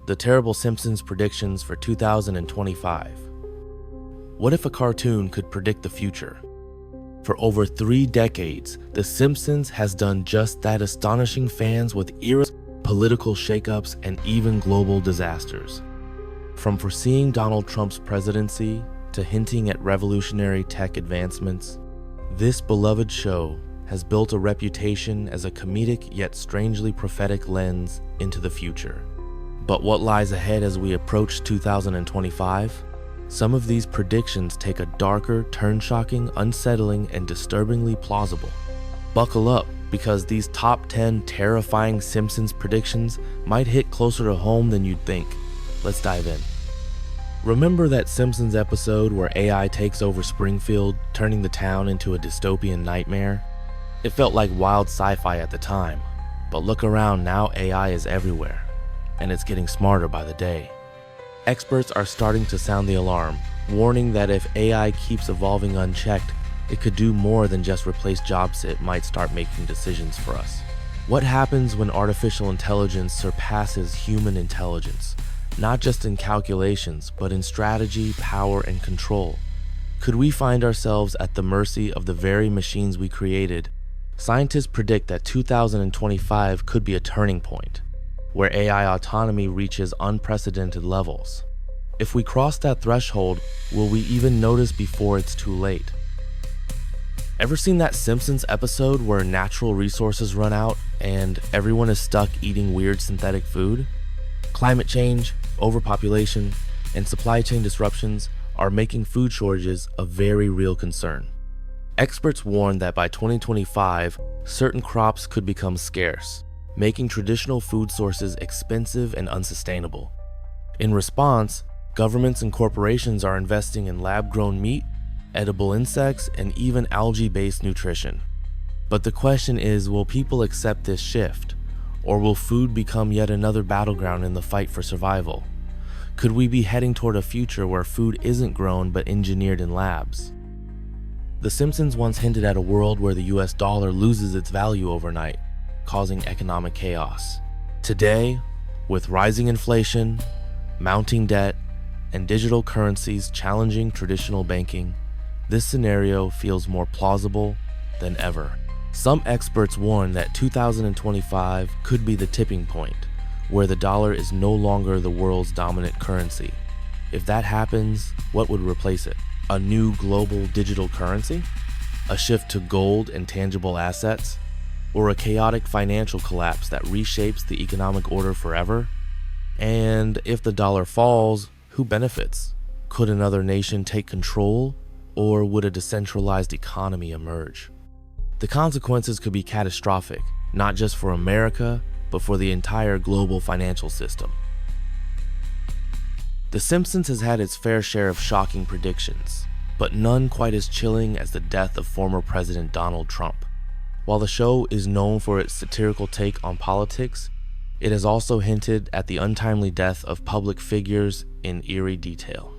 the terrible Simpsons predictions for 2025. What if a cartoon could predict the future? For over 3 decades, The Simpsons has done just that, astonishing fans with eras, political shakeups, and even global disasters. From foreseeing Donald Trump's presidency to hinting at revolutionary tech advancements, this beloved show has built a reputation as a comedic yet strangely prophetic lens into the future. But what lies ahead as we approach 2025? Some of these predictions take a darker, turn-shocking, unsettling, and disturbingly plausible. Buckle up, because these top 10 terrifying Simpsons predictions might hit closer to home than you'd think. Let's dive in. Remember that Simpsons episode where AI takes over Springfield, turning the town into a dystopian nightmare? It felt like wild sci-fi at the time, but look around now, AI is everywhere, and it's getting smarter by the day. Experts are starting to sound the alarm, warning that if AI keeps evolving unchecked, it could do more than just replace jobs. It might start making decisions for us. What happens when artificial intelligence surpasses human intelligence? Not just in calculations, but in strategy, power, and control. Could we find ourselves at the mercy of the very machines we created? Scientists predict that 2025 could be a turning point, where AI autonomy reaches unprecedented levels. If we cross that threshold, will we even notice before it's too late? Ever seen that Simpsons episode where natural resources run out and everyone is stuck eating weird synthetic food? Climate change, overpopulation, and supply chain disruptions are making food shortages a very real concern. Experts warn that by 2025, certain crops could become scarce, making traditional food sources expensive and unsustainable. In response, governments and corporations are investing in lab-grown meat, edible insects, and even algae-based nutrition. But the question is, will people accept this shift? Or will food become yet another battleground in the fight for survival? Could we be heading toward a future where food isn't grown but engineered in labs? The Simpsons once hinted at a world where the US dollar loses its value overnight, causing economic chaos. Today, with rising inflation, mounting debt, and digital currencies challenging traditional banking, this scenario feels more plausible than ever. Some experts warn that 2025 could be the tipping point, where the dollar is no longer the world's dominant currency. If that happens, what would replace it? A new global digital currency? A shift to gold and tangible assets? Or a chaotic financial collapse that reshapes the economic order forever? And if the dollar falls, who benefits? Could another nation take control, or would a decentralized economy emerge? The consequences could be catastrophic, not just for America, but for the entire global financial system. The Simpsons has had its fair share of shocking predictions, but none quite as chilling as the death of former President Donald Trump. While the show is known for its satirical take on politics, it has also hinted at the untimely death of public figures in eerie detail.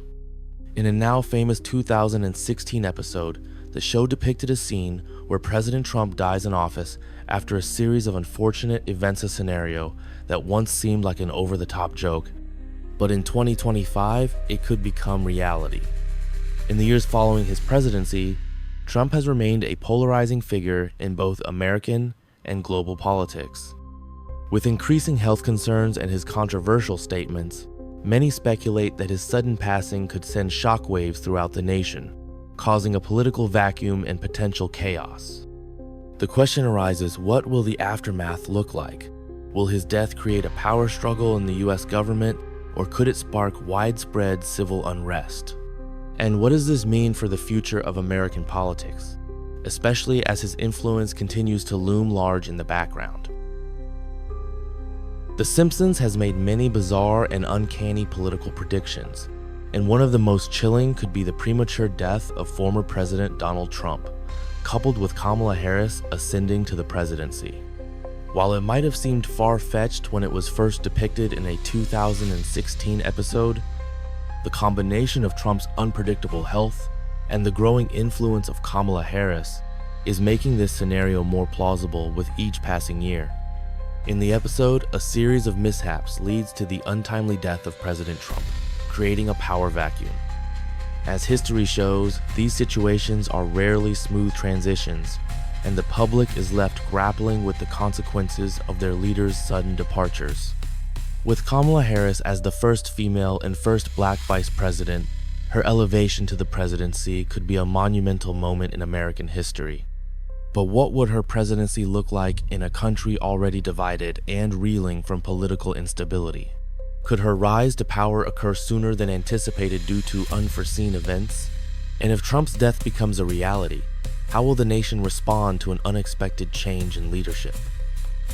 In a now famous 2016 episode, the show depicted a scene where President Trump dies in office after a series of unfortunate events. A scenario that once seemed like an over-the-top joke, but in 2025, it could become reality. In the years following his presidency, Trump has remained a polarizing figure in both American and global politics. With increasing health concerns and his controversial statements, many speculate that his sudden passing could send shockwaves throughout the nation, causing a political vacuum and potential chaos. The question arises, what will the aftermath look like? Will his death create a power struggle in the US government, or could it spark widespread civil unrest? And what does this mean for the future of American politics, especially as his influence continues to loom large in the background? The Simpsons has made many bizarre and uncanny political predictions, and one of the most chilling could be the premature death of former President Donald Trump, coupled with Kamala Harris ascending to the presidency. While it might have seemed far-fetched when it was first depicted in a 2016 episode, the combination of Trump's unpredictable health and the growing influence of Kamala Harris is making this scenario more plausible with each passing year. In the episode, a series of mishaps leads to the untimely death of President Trump, creating a power vacuum. As history shows, these situations are rarely smooth transitions, and the public is left grappling with the consequences of their leaders' sudden departures. With Kamala Harris as the first female and first black vice president, her elevation to the presidency could be a monumental moment in American history. But what would her presidency look like in a country already divided and reeling from political instability? Could her rise to power occur sooner than anticipated due to unforeseen events? And if Trump's death becomes a reality, how will the nation respond to an unexpected change in leadership?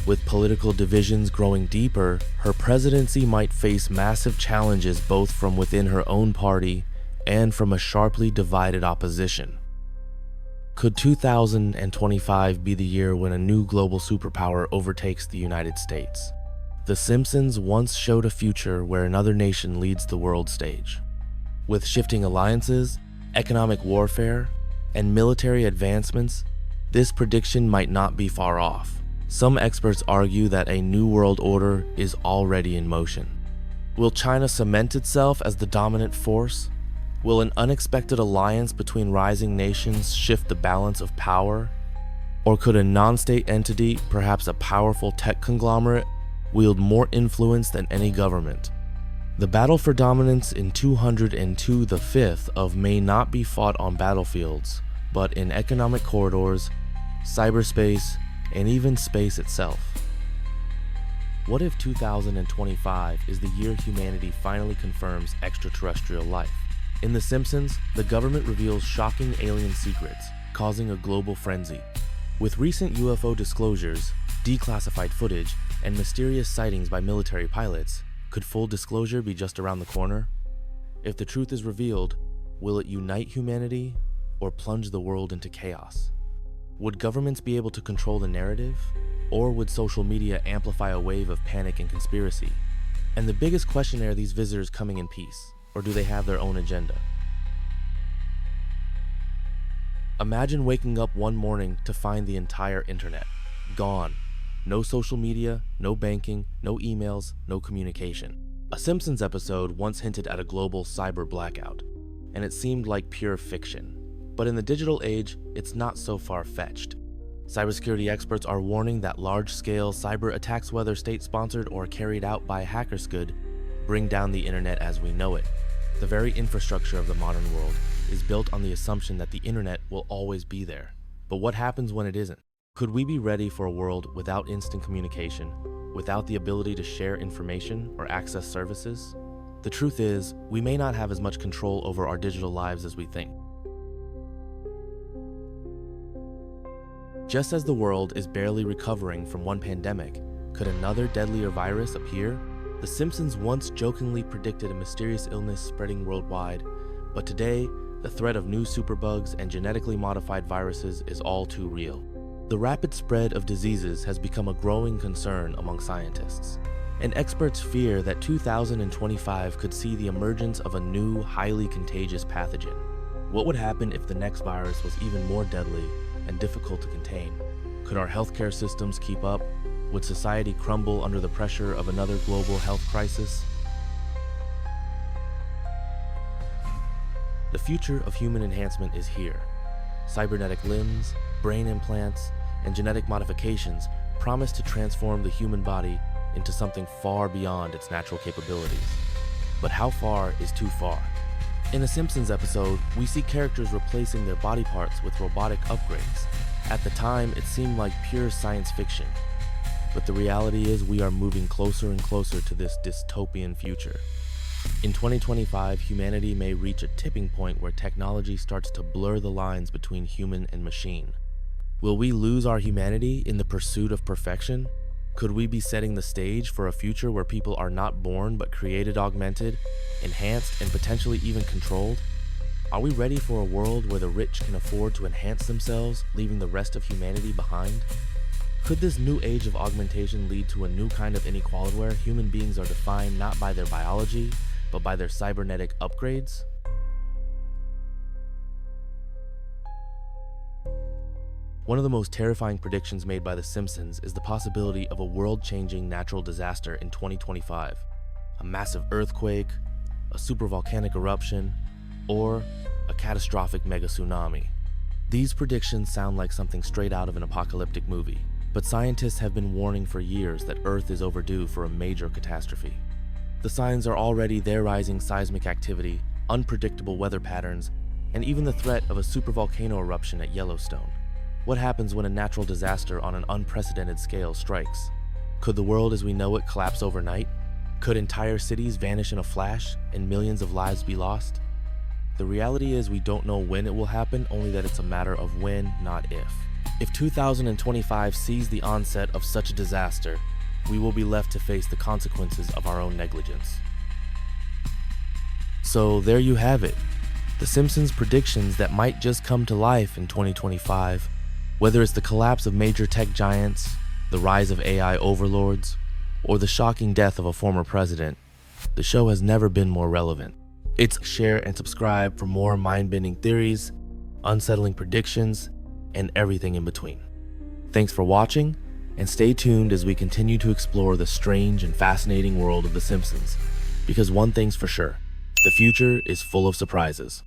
With political divisions growing deeper, her presidency might face massive challenges both from within her own party and from a sharply divided opposition. Could 2025 be the year when a new global superpower overtakes the United States? The Simpsons once showed a future where another nation leads the world stage. With shifting alliances, economic warfare, and military advancements, this prediction might not be far off. Some experts argue that a new world order is already in motion. Will China cement itself as the dominant force? Will an unexpected alliance between rising nations shift the balance of power? Or could a non-state entity, perhaps a powerful tech conglomerate, wield more influence than any government? The battle for dominance in 202 the 5th of may not be fought on battlefields, but in economic corridors, cyberspace, and even space itself. What if 2025 is the year humanity finally confirms extraterrestrial life? In The Simpsons, the government reveals shocking alien secrets, causing a global frenzy. With recent UFO disclosures, declassified footage, and mysterious sightings by military pilots, could full disclosure be just around the corner? If the truth is revealed, will it unite humanity or plunge the world into chaos? Would governments be able to control the narrative, or would social media amplify a wave of panic and conspiracy? And the biggest question, are these visitors coming in peace, or do they have their own agenda? Imagine waking up one morning to find the entire internet gone. No social media, no banking, no emails, no communication. A Simpsons episode once hinted at a global cyber blackout, and it seemed like pure fiction. But in the digital age, it's not so far-fetched. Cybersecurity experts are warning that large-scale cyber attacks, whether state-sponsored or carried out by hackers, could bring down the internet as we know it. The very infrastructure of the modern world is built on the assumption that the internet will always be there. But what happens when it isn't? Could we be ready for a world without instant communication, without the ability to share information or access services? The truth is, we may not have as much control over our digital lives as we think. Just as the world is barely recovering from one pandemic, could another deadlier virus appear? The Simpsons once jokingly predicted a mysterious illness spreading worldwide, but today, the threat of new superbugs and genetically modified viruses is all too real. The rapid spread of diseases has become a growing concern among scientists, and experts fear that 2025 could see the emergence of a new, highly contagious pathogen. What would happen if the next virus was even more deadly and difficult to contain? Could our healthcare systems keep up? Would society crumble under the pressure of another global health crisis? The future of human enhancement is here. Cybernetic limbs, brain implants, and genetic modifications promise to transform the human body into something far beyond its natural capabilities. But how far is too far? In a Simpsons episode, we see characters replacing their body parts with robotic upgrades. At the time, it seemed like pure science fiction. But the reality is we are moving closer and closer to this dystopian future. In 2025, humanity may reach a tipping point where technology starts to blur the lines between human and machine. Will we lose our humanity in the pursuit of perfection? Could we be setting the stage for a future where people are not born but created, augmented, enhanced, and potentially even controlled? Are we ready for a world where the rich can afford to enhance themselves, leaving the rest of humanity behind? Could this new age of augmentation lead to a new kind of inequality where human beings are defined not by their biology, but by their cybernetic upgrades? One of the most terrifying predictions made by The Simpsons is the possibility of a world-changing natural disaster in 2025. A massive earthquake, a supervolcanic eruption, or a catastrophic mega tsunami. These predictions sound like something straight out of an apocalyptic movie, but scientists have been warning for years that Earth is overdue for a major catastrophe. The signs are already there: rising seismic activity, unpredictable weather patterns, and even the threat of a supervolcano eruption at Yellowstone. What happens when a natural disaster on an unprecedented scale strikes? Could the world as we know it collapse overnight? Could entire cities vanish in a flash and millions of lives be lost? The reality is we don't know when it will happen, only that it's a matter of when, not if. If 2025 sees the onset of such a disaster, we will be left to face the consequences of our own negligence. So there you have it. The Simpsons predictions that might just come to life in 2025. Whether it's the collapse of major tech giants, the rise of AI overlords, or the shocking death of a former president, the show has never been more relevant. Share and subscribe for more mind-bending theories, unsettling predictions, and everything in between. Thanks for watching, and stay tuned as we continue to explore the strange and fascinating world of The Simpsons. Because one thing's for sure, the future is full of surprises.